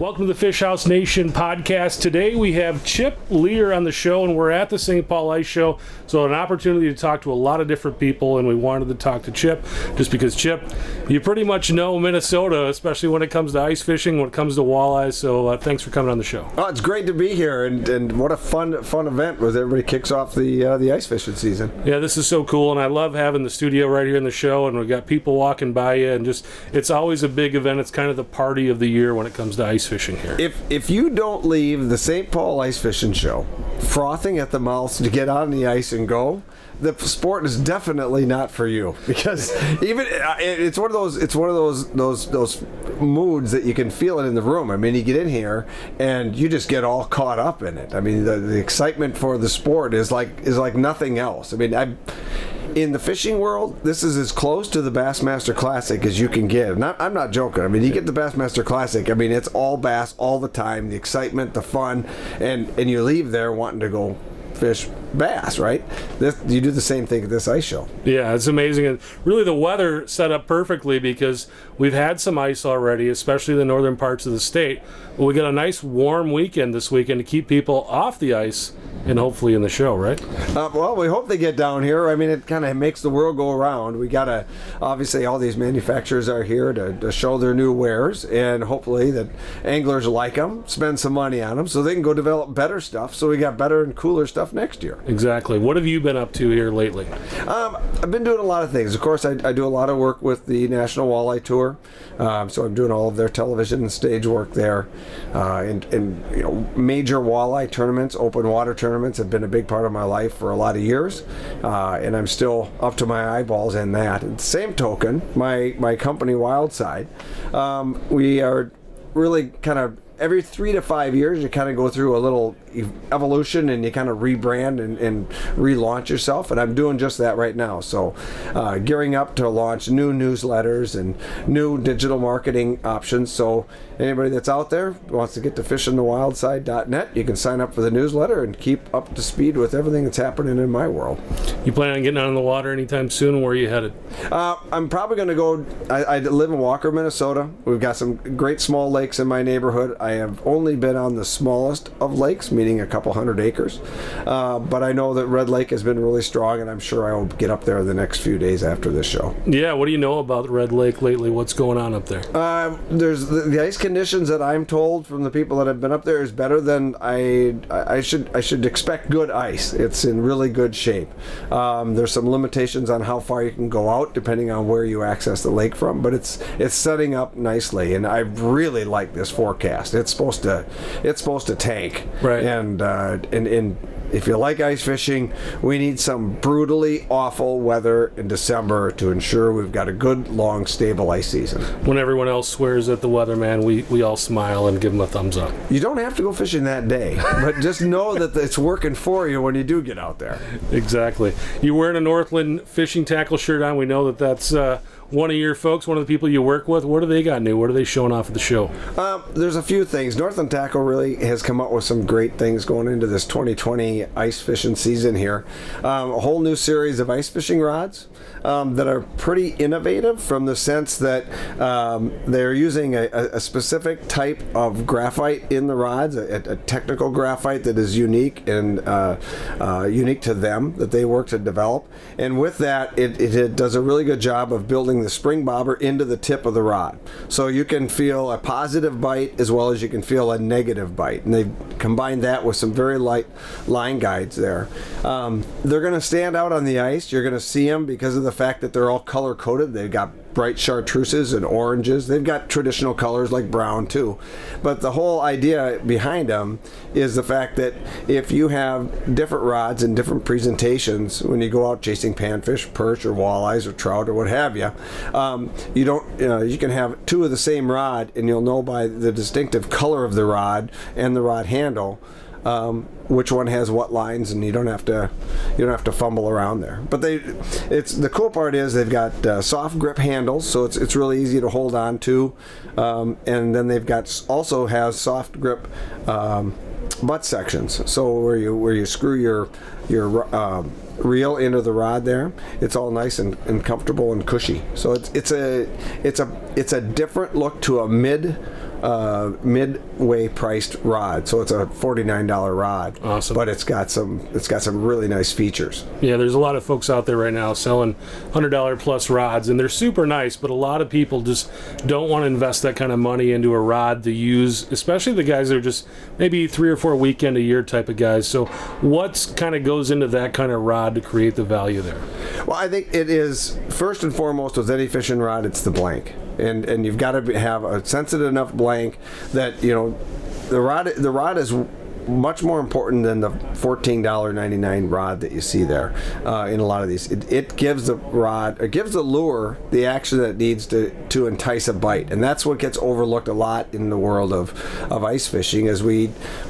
Welcome to the Fish House Nation podcast. Today we have Chip Leer on the show, and we're at the St. Paul Ice Show, so an opportunity to talk to a lot of different people, and we wanted to talk to Chip just because, Chip, you pretty much know Minnesota, especially when it comes to ice fishing, when it comes to walleyes, so thanks for coming on the show. Oh, it's great to be here, and what a fun event as everybody kicks off the ice fishing season. Yeah, this is so cool, and I love having the studio right here in the show, and we've got people walking by you, and just it's always a big event. It's kind of the party of the year when it comes to ice fishing here. If you don't leave the St. Paul Ice Fishing Show frothing at the mouth to get on the ice and go, the sport is definitely not for you, because even it's one of those moods that you can feel it in the room. I mean, you get in here and you just get all caught up in it. I mean, the excitement for the sport is like nothing else. I mean, in the fishing world, this is as close to the Bassmaster Classic as you can get. And I'm not joking. I mean, you get the Bassmaster Classic, I mean, it's all bass all the time, the excitement, the fun, and you leave there wanting to go fish bass, right? You do the same thing at this ice show. Yeah, it's amazing. And really the weather set up perfectly because we've had some ice already, especially the northern parts of the state. But we got a nice warm weekend this weekend to keep people off the ice and hopefully in the show, right? Well, we hope they get down here. I mean, it kind of makes the world go around. We got to, obviously, all these manufacturers are here to show their new wares, and hopefully that anglers like them, spend some money on them, so they can go develop better stuff, so we got better and cooler stuff next year. Exactly. What have you been up to here lately? I've been doing a lot of things. Of course, I do a lot of work with the National Walleye Tour, so I'm doing all of their television and stage work there, and you know, major walleye tournaments, open water tournaments have been a big part of my life for a lot of years, and I'm still up to my eyeballs in that. At the same token, my company Wildside, we are really kind of every 3 to 5 years you kind of go through a little evolution and you kind of rebrand and relaunch yourself, and I'm doing just that right now. So gearing up to launch new newsletters and new digital marketing options. So anybody that's out there who wants to get to fishingthewildside.net, you can sign up for the newsletter and keep up to speed with everything that's happening in my world. You plan on getting out on the water anytime soon? Where are you headed? I'm probably going to go, I live in Walker, Minnesota. We've got some great small lakes in my neighborhood. I have only been on the smallest of lakes, meaning a couple hundred acres. But I know that Red Lake has been really strong, and I'm sure I will get up there the next few days after this show. Yeah, what do you know about Red Lake lately? What's going on up there? There's the ice conditions that I'm told from the people that have been up there is better than I should expect. Good ice. It's in really good shape. There's some limitations on how far you can go out depending on where you access the lake from, but it's setting up nicely, and I really like this forecast. It's supposed to tank, right? And if you like ice fishing, we need some brutally awful weather in December to ensure we've got a good, long, stable ice season. When everyone else swears at the weatherman, we all smile and give them a thumbs up. You don't have to go fishing that day, but just know that it's working for you when you do get out there. Exactly. You're wearing a Northland fishing tackle shirt on. We know that that's one of your folks, one of the people you work with. What do they got new? What are they showing off at the show? There's a few things. Northland Tackle really has come up with some great things going into this 2020 ice fishing season here. A whole new series of ice fishing rods that are pretty innovative from the sense that they're using a specific type of graphite in the rods, a technical graphite that is unique and unique to them that they work to develop. And with that, it does a really good job of building the spring bobber into the tip of the rod. So you can feel a positive bite as well as you can feel a negative bite. And they've combined that with some very light line guides there. They're going to stand out on the ice. You're going to see them because of the fact that they're all color coded. They've got bright chartreuses and oranges. They've got traditional colors like brown too. But the whole idea behind them is the fact that if you have different rods and different presentations when you go out chasing panfish, perch, or walleyes, or trout, or what have you, you can have two of the same rod, and you'll know by the distinctive color of the rod and the rod handle which one has what lines, and you don't have to fumble around there. But the cool part is they've got soft grip handles, so it's really easy to hold on to, and then they've got also has soft grip butt sections. So where you screw your reel into the rod there, it's all nice and comfortable and cushy. So it's a different look to a mid midway priced rod. So it's a $49 rod. Awesome. But it's got some really nice features. Yeah, there's a lot of folks out there right now selling $100 plus rods, and they're super nice, but a lot of people just don't want to invest that kind of money into a rod to use, especially the guys that are just maybe 3 or 4 weekend a year type of guys. So what's kind of goes into that kind of rod to create the value there? Well, I think it is, first and foremost, with any fishing rod, it's the blank. And you've got to have a sensitive enough blank that, the rod is much more important than the $14.99 rod that you see there in a lot of these. It gives the rod, it gives the lure the action that it needs to entice a bite, and that's what gets overlooked a lot in the world of ice fishing. Is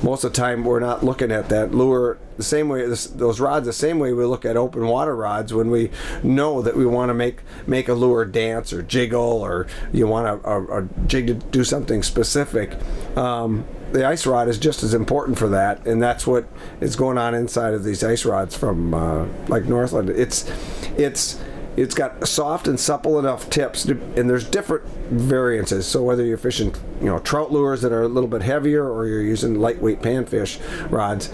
most of the time we're not looking at that lure the same way, those rods the same way we look at open water rods when we know that we want to make a lure dance or jiggle, or you want a jig to do something specific. The ice rod is just as important for that, and that's what is going on inside of these ice rods from like Northland. It's got soft and supple enough tips, and there's different variances. So whether you're fishing, trout lures that are a little bit heavier, or you're using lightweight panfish rods,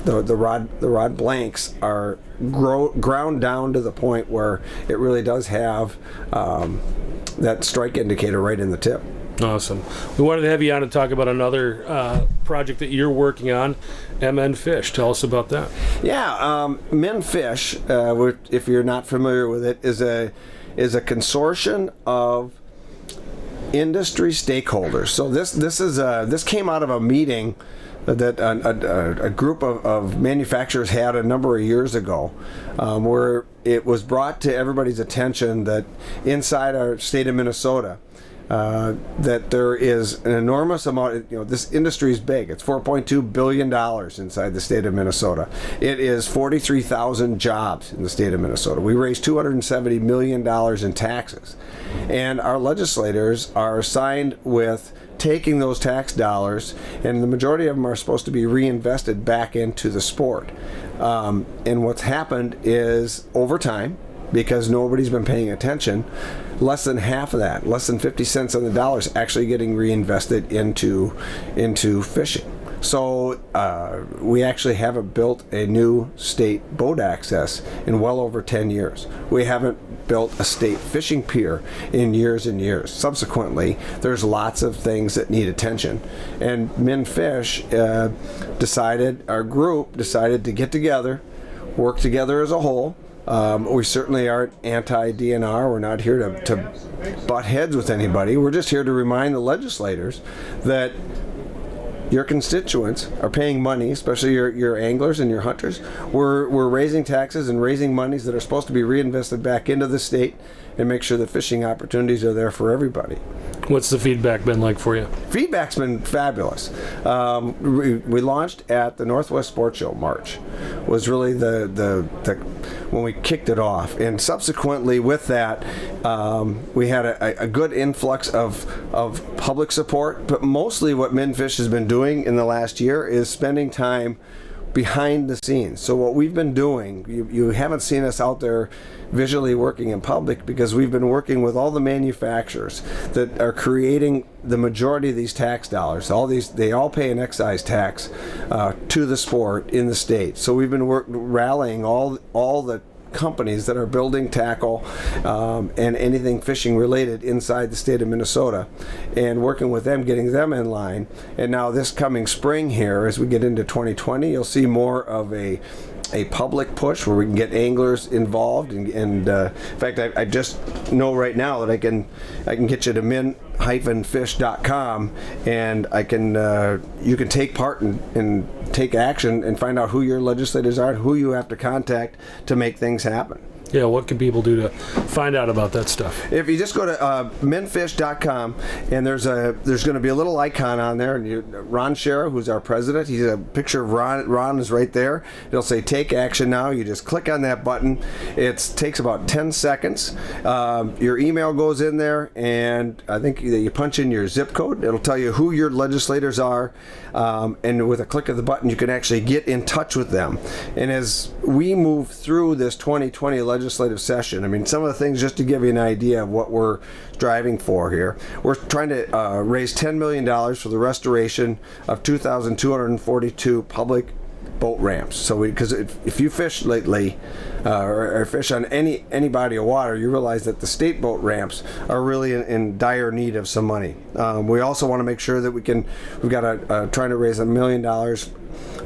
the rod blanks are ground down to the point where it really does have that strike indicator right in the tip. Awesome. We wanted to have you on to talk about another project that you're working on, MN Fish. Tell us about that. Yeah, MN Fish, if you're not familiar with it, is a consortium of industry stakeholders. So this came out of a meeting that a group of manufacturers had a number of years ago, where it was brought to everybody's attention that inside our state of Minnesota, that there is an enormous amount. This industry is big. It's $4.2 billion inside the state of Minnesota. It is 43,000 jobs in the state of Minnesota. We raise $270 million in taxes, and our legislators are assigned with taking those tax dollars, and the majority of them are supposed to be reinvested back into the sport. And what's happened is, over time, because nobody's been paying attention, less than half of that, less than 50 cents on the dollar, is actually getting reinvested into fishing. So we actually haven't built a new state boat access in well over 10 years. We haven't built a state fishing pier in years and years. Subsequently, there's lots of things that need attention. And MN Fish our group decided to get together, work together as a whole. We certainly aren't anti-DNR. We're not here to butt heads with anybody. We're just here to remind the legislators that your constituents are paying money, especially your anglers and your hunters. We're raising taxes and raising monies that are supposed to be reinvested back into the state and make sure the fishing opportunities are there for everybody. What's the feedback been like for you? Feedback's been fabulous. We launched at the Northwest Sports Show. March was really the when we kicked it off, and subsequently with that, we had a good influx of public support. But mostly, what MN Fish has been doing in the last year is spending time behind the scenes. So what we've been doing, you haven't seen us out there visually working in public, because we've been working with all the manufacturers that are creating the majority of these tax dollars. They all pay an excise tax to the sport in the state. So we've been rallying all the companies that are building tackle and anything fishing related inside the state of Minnesota, and working with them, getting them in line. And now this coming spring here, as we get into 2020, you'll see more of a public push where we can get anglers involved, and in fact, I just know right now that I can get you to min-fish.com, and you can take part and take action and find out who your legislators are and who you have to contact to make things happen. Yeah, what can people do to find out about that stuff? If you just go to minfish.com, and there's going to be a little icon on there, and Ron Shera, who's our president, he's a picture of Ron. Ron is right there. It'll say "Take Action Now." You just click on that button. It takes about 10 seconds. Your email goes in there, and I think you punch in your zip code. It'll tell you who your legislators are, and with a click of the button, you can actually get in touch with them. And as we move through this 2020 legislative legislative session. I mean, some of the things, just to give you an idea of what we're striving for here. We're trying to raise $10 million for the restoration of 2,242 public boat ramps. So because if you fish lately or fish on any body of water, you realize that the state boat ramps are really in dire need of some money. We also want to make sure that we've got trying to raise $1 million out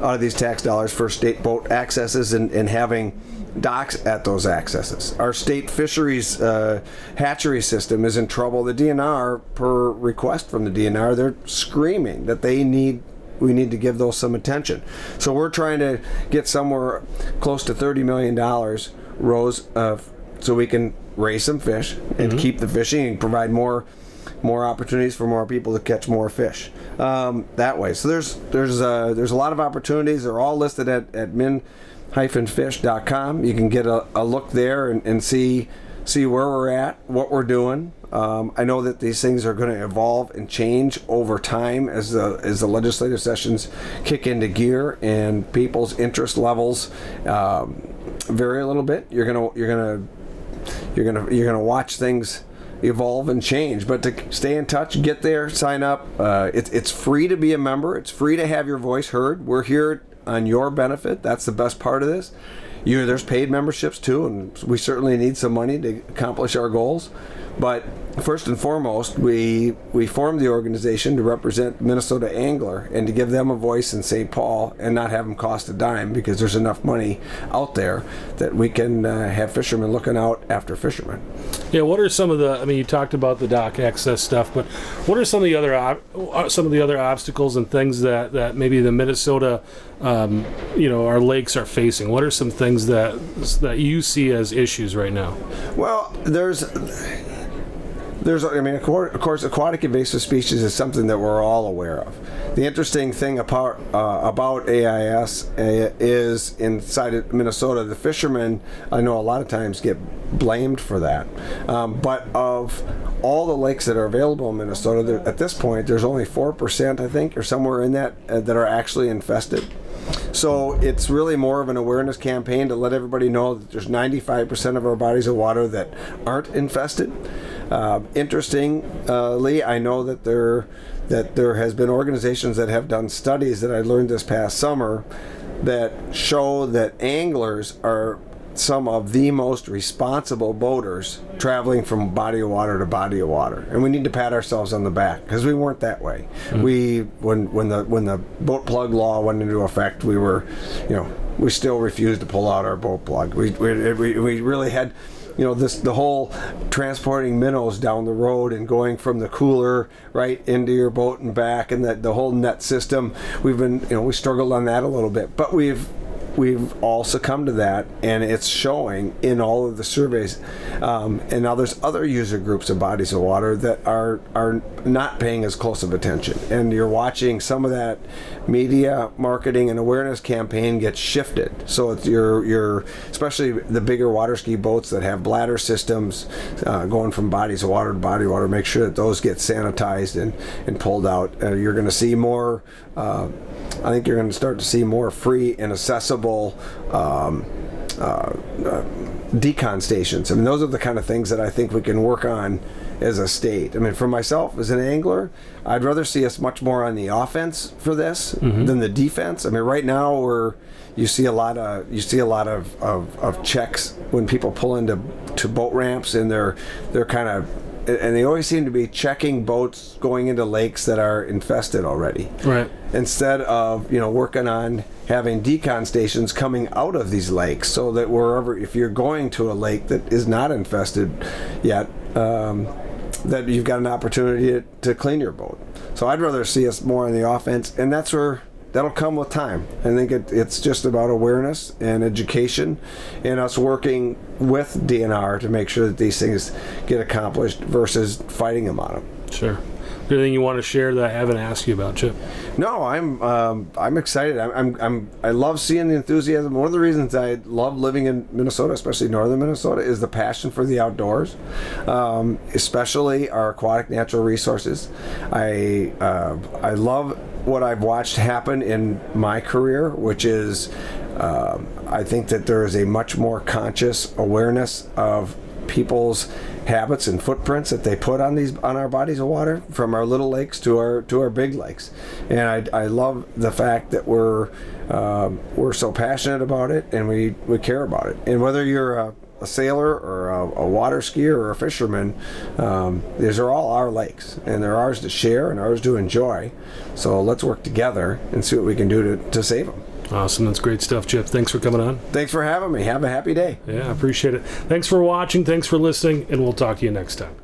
of these tax dollars for state boat accesses and having docks at those accesses. Our state fisheries hatchery system is in trouble. The DNR, per request from the DNR, they're screaming that we need to give those some attention. So we're trying to get somewhere close to $30 million, Rose, so we can raise some fish and keep the fishing and provide more opportunities for more people to catch more fish that way. So there's a lot of opportunities. They're all listed at min-fish.com. You can get a look there and see where we're at, what we're doing. I know that these things are going to evolve and change over time as the legislative sessions kick into gear and people's interest levels vary a little bit. You're gonna watch things evolve and change, but to stay in touch, get there, sign up. It's free to be a member. It's free to have your voice heard. We're here on your benefit. That's the best part of this. There's paid memberships too, and we certainly need some money to accomplish our goals. But first and foremost, we formed the organization to represent Minnesota angler and to give them a voice in St. Paul and not have them cost a dime, because there's enough money out there that we can have fishermen looking out after fishermen. Yeah, what are some of the? I mean, you talked about the dock access stuff, but what are some of the other obstacles and things that maybe the Minnesota, our lakes are facing? What are some things that you see as issues right now? Well, of course, aquatic invasive species is something that we're all aware of. The interesting thing about AIS is inside of Minnesota, the fishermen, I know a lot of times get blamed for that. But of all the lakes that are available in Minnesota, at this point, there's only 4%, I think, or somewhere in that are actually infested. So it's really more of an awareness campaign to let everybody know that there's 95% of our bodies of water that aren't infested. Interestingly, I know that there has been organizations that have done studies that I learned this past summer that show that anglers are some of the most responsible boaters traveling from body of water to body of water, and we need to pat ourselves on the back because we weren't that way. When the boat plug law went into effect, we still refused to pull out our boat plug. We really had the whole transporting minnows down the road and going from the cooler right into your boat and back, and the whole net system. We struggled on that a little bit, but we've all succumbed to that, and it's showing in all of the surveys. And now there's other user groups of bodies of water that are not paying as close of attention, and you're watching some of that media marketing and awareness campaign get shifted. So it's your especially the bigger water ski boats that have bladder systems going from bodies of water to body of water. Make sure that those get sanitized and pulled out. You're going to see more. I think you're going to start to see more free and accessible decon stations. I mean, those are the kind of things that I think we can work on as a state. I mean, for myself as an angler, I'd rather see us much more on the offense for this than the defense. I mean, right now you see a lot of checks when people pull into boat ramps, and they're kind of. And they always seem to be checking boats going into lakes that are infested already. Right. Instead of, working on having decon stations coming out of these lakes, so that if you're going to a lake that is not infested yet, that you've got an opportunity to clean your boat. So I'd rather see us more on the offense, and that'll come with time. I think it's just about awareness and education and us working with DNR to make sure that these things get accomplished versus fighting them on them. Sure. Anything you want to share that I haven't asked you about, Chip? No, I'm excited. I love seeing the enthusiasm. One of the reasons I love living in Minnesota, especially northern Minnesota, is the passion for the outdoors, especially our aquatic natural resources. I love what I've watched happen in my career, which is I think that there is a much more conscious awareness of people's habits and footprints that they put on our bodies of water, from our little lakes to our big lakes. And I love the fact that we're so passionate about it, and we care about it. And whether you're a sailor or a water skier or a fisherman, these are all our lakes, and they're ours to share and ours to enjoy. So let's work together and see what we can do to save them. Awesome. That's great stuff, Chip. Thanks for coming on. Thanks for having me. Have a happy day. Yeah, I appreciate it. Thanks for watching. Thanks for listening, and we'll talk to you next time.